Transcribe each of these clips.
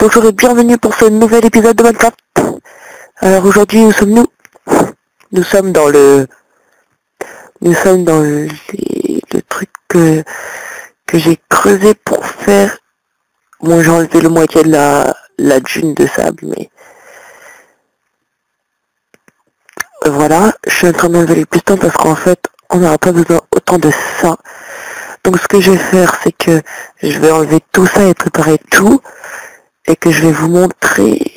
Bonjour et bienvenue pour ce nouvel épisode de Minecraft. Alors aujourd'hui, où sommes-nous? Nous sommes dans le truc que j'ai creusé pour faire. Bon, j'ai enlevé le moitié de la dune de sable, mais voilà. Je suis en train d'enlever les pistons parce qu'en fait, on n'aura pas besoin autant de ça. Donc ce que je vais faire, c'est que je vais enlever tout ça et préparer tout, et que je vais vous montrer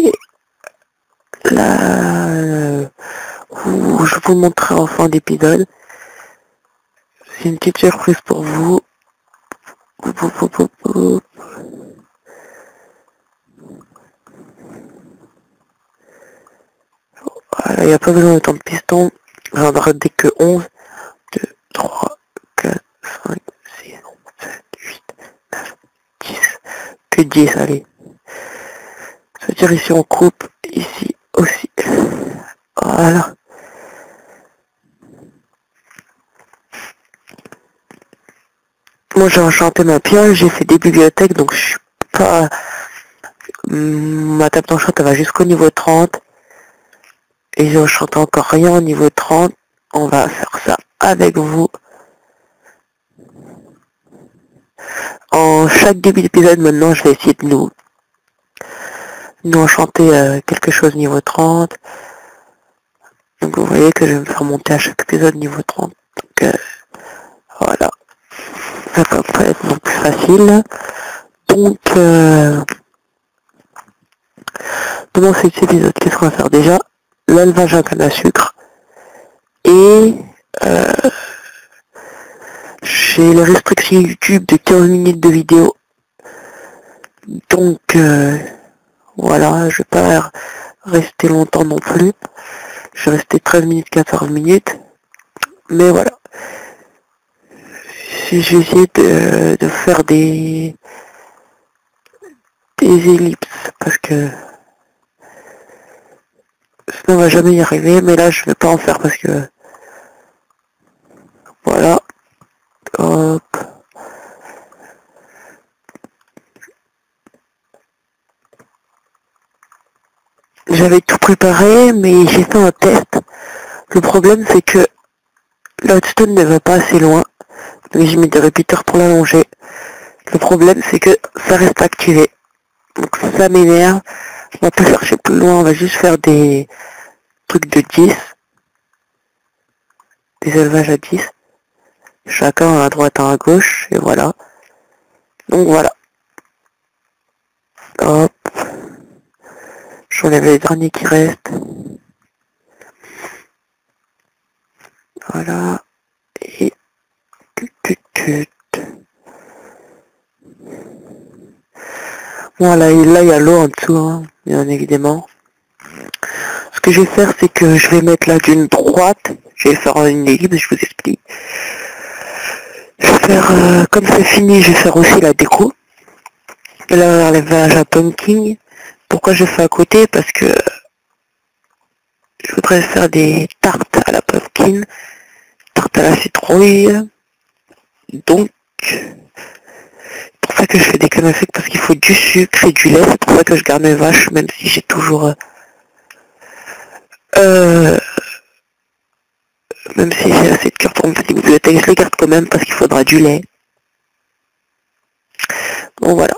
je vous montrerai en fin d'épisode. C'est une petite surprise pour vous. Voilà, il n'y a pas besoin de tant de pistons. J'en aurai dès que 11, 2, 3, 4, 5, 6, 7, 8, 9, 10. Que 10, allez. Ça veut dire ici on coupe, ici aussi. Voilà. Moi j'ai enchanté ma pioche, j'ai fait des bibliothèques, donc je suis pas... Ma table d'enchant elle va jusqu'au niveau 30. Et j'ai enchanté encore rien au niveau 30. On va faire ça avec vous. En chaque début d'épisode maintenant, je vais essayer de nous enchanter quelque chose niveau 30. Donc vous voyez que je vais me faire monter à chaque épisode niveau 30. Donc voilà. Ça va pas être non plus facile. Donc pendant cet épisode, qu'est-ce qu'on va faire déjà? L'élevage à canne à sucre. Et j'ai les restrictions YouTube de 15 minutes de vidéo. Donc voilà, je vais pas rester longtemps non plus. Je vais rester 13 minutes, 14 minutes. Mais voilà. Je vais essayer de faire des ellipses parce que sinon on va jamais y arriver. Mais là je vais pas en faire parce que voilà. Hop. J'avais tout préparé, mais j'ai fait un test. Le problème c'est que l'outstone ne va pas assez loin. Donc j'ai mis des répéteurs pour l'allonger. Le problème c'est que ça reste activé. Donc ça m'énerve. On va pas chercher plus loin, on va juste faire des trucs de 10. Des élevages à 10. Chacun à droite, un à gauche, et voilà. Donc voilà. Hop. J'enlève les derniers qui restent. Voilà. Et... Voilà, et là il y a l'eau en dessous, hein, bien évidemment. Ce que je vais faire, c'est que je vais mettre la dune droite. Je vais faire une ellipse, je vous explique. Je vais faire, comme c'est fini, je vais faire aussi la déco. Et là, l'élevage à pumpkin. Pourquoi je fais à côté? Parce que je voudrais faire des tartes à la pumpkin, tartes à la citrouille. Donc, c'est pour ça que je fais des cannes à sucre, parce qu'il faut du sucre et du lait. C'est pour ça que je garde mes vaches, même si j'ai toujours... même si j'ai assez de cœur pour me faire des bibliothèques, je les garde quand même parce qu'il faudra du lait. Bon voilà,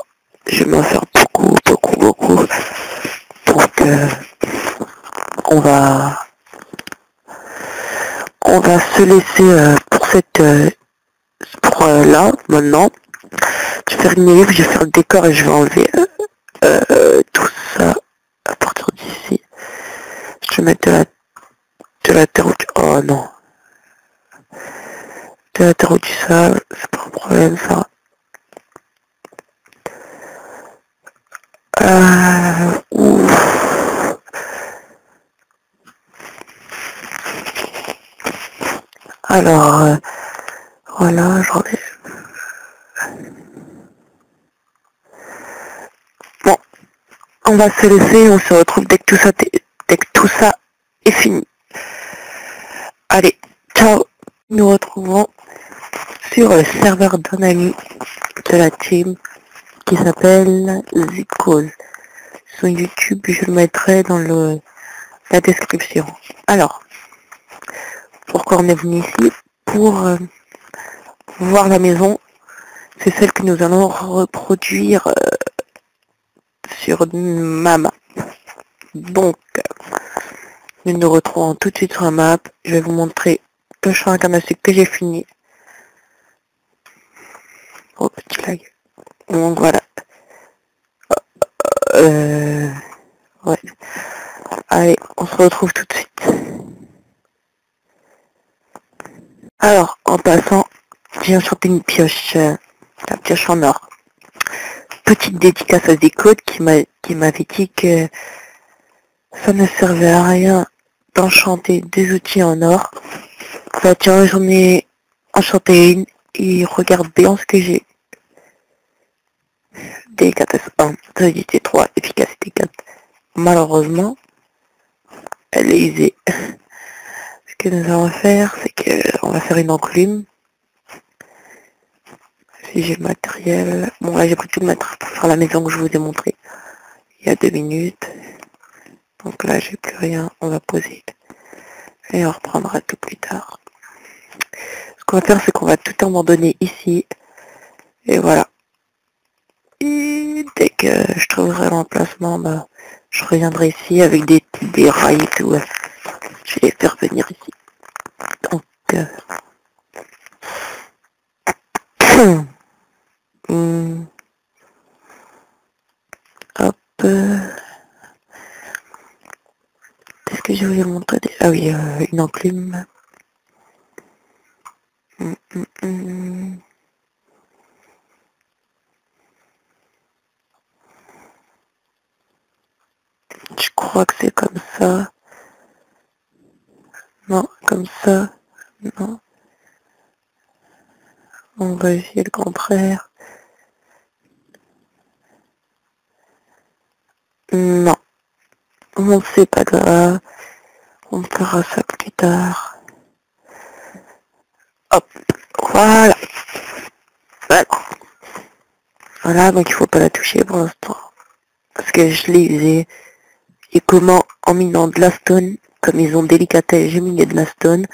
je vais m'en faire beaucoup. Donc on va se laisser pour là maintenant. Je vais faire une ellipse, je vais faire le décor et je vais enlever tout ça à partir d'ici. Je vais mettre de la terre oh non. De la terre ou du sable, c'est pas un problème ça. Alors, voilà, j'enlève. Bon, on va se laisser, on se retrouve dès que tout ça est fini. Allez, ciao. Nous retrouvons sur le serveur d'un ami de la team qui s'appelle Zikos. son YouTube, je le mettrai dans la description. Alors, pourquoi on est venu ici? Pour voir la maison. C'est celle que nous allons reproduire sur ma map. Donc, nous nous retrouvons tout de suite sur la map. Je vais vous montrer le champ incarnation que j'ai fini. Oh, petit lag. Donc voilà. Ouais. Allez, on se retrouve tout de suite. Alors, en passant, j'ai enchanté une pioche. La pioche en or. Petite dédicace à Decode qui m'avait dit que ça ne servait à rien d'enchanter des outils en or. Bah tiens, j'en ai enchanté une et regarde bien ce que j'ai. Délicatesse 1, solidité 3, efficacité 4. Malheureusement, elle est usée. Ce que nous allons faire, c'est que on va faire une enclume. Si j'ai le matériel. Bon là j'ai pris tout le matériel pour faire la maison que je vous ai montré il y a 2 minutes. Donc là j'ai plus rien, on va poser. Et on reprendra tout plus tard. Ce qu'on va faire, c'est qu'on va tout abandonner ici. Et voilà. Et dès que je trouverai l'emplacement, bah, je reviendrai ici avec des rails et tout. Je vais les faire venir ici. Donc, hop. Qu'est-ce que je voulais montrer? Ah oui, une enclume. Je crois que c'est comme ça. Non, comme ça. Non. On va essayer le contraire. Non. Bon, c'est pas grave. On fera ça plus tard. Hop. Voilà. Voilà. Voilà, donc il faut pas la toucher pour l'instant. Parce que je l'ai usé. Et comment en minant de la stone, comme ils ont délicatesse, j'ai mis de la stone.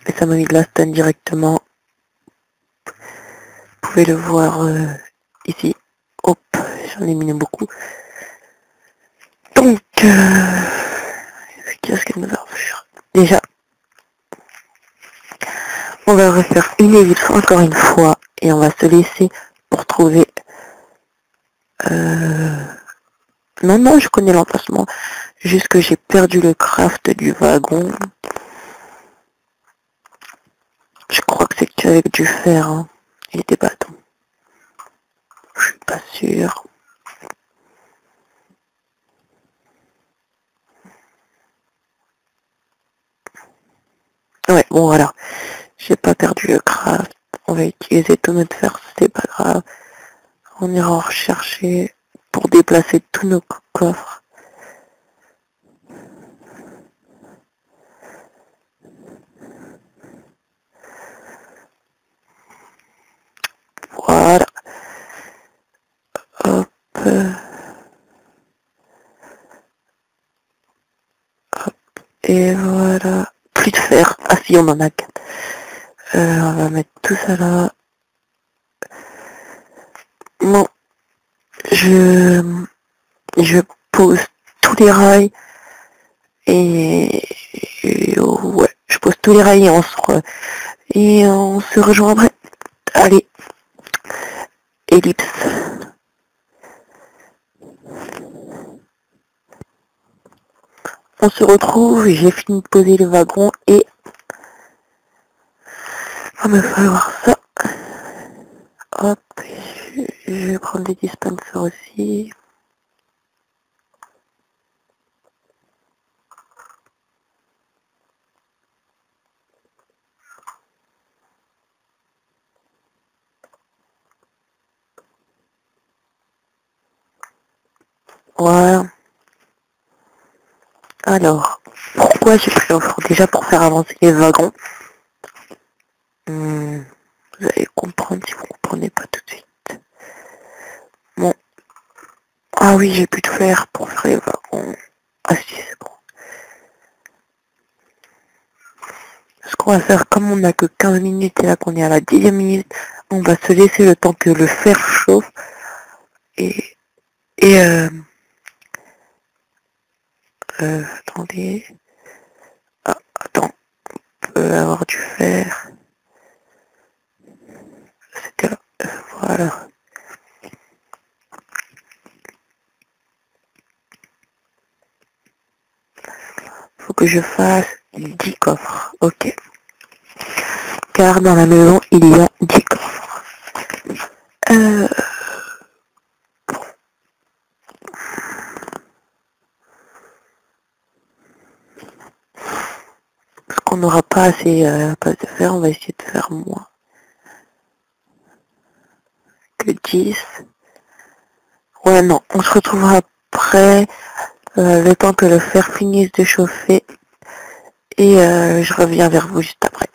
Et ça m'a mis de la stone directement. Vous pouvez le voir ici. Hop, j'en ai mis beaucoup. Donc, qu'est-ce que nous allons faire? Déjà, on va refaire une ellipse encore une fois. Et on va se laisser pour trouver... Non, je connais l'emplacement. Juste que j'ai perdu le craft du wagon. Je crois que c'est avec du fer hein, et des bâtons. Je suis pas sûr. Ouais, bon voilà. J'ai pas perdu le craft. On va utiliser tout notre fer, c'est pas grave. On ira en rechercher pour déplacer tous nos coffres. Voilà. Hop. Hop. Et voilà. Plus de fer. Ah si, on en a 4. On va mettre tout ça là. Bon. Je pose tous les rails. Et ouais, je pose tous les rails et on se rejoint après. Allez. Ellipse. On se retrouve, j'ai fini de poser le wagon et il va me falloir ça. Hop, je vais prendre des dispensers aussi. Voilà. Alors, pourquoi j'ai pris l'offre? Déjà pour faire avancer les wagons. Vous allez comprendre si vous ne comprenez pas tout de suite. Bon. Ah oui, j'ai plus de fer pour faire les wagons. Ah si, c'est bon. Ce qu'on va faire, comme on n'a que 15 minutes et là qu'on est à la 10e minute, on va se laisser le temps que le fer chauffe. Et attendez. Ah, attends, on peut avoir du fer. C'était là. Voilà. Faut que je fasse 10 coffres. Ok. Car dans la maison, il y a 10 coffres. Parce qu'on n'aura pas assez pas de fer, on va essayer de faire moins que 10. Ouais, non, on se retrouvera après, le temps que le fer finisse de chauffer. Et je reviens vers vous juste après.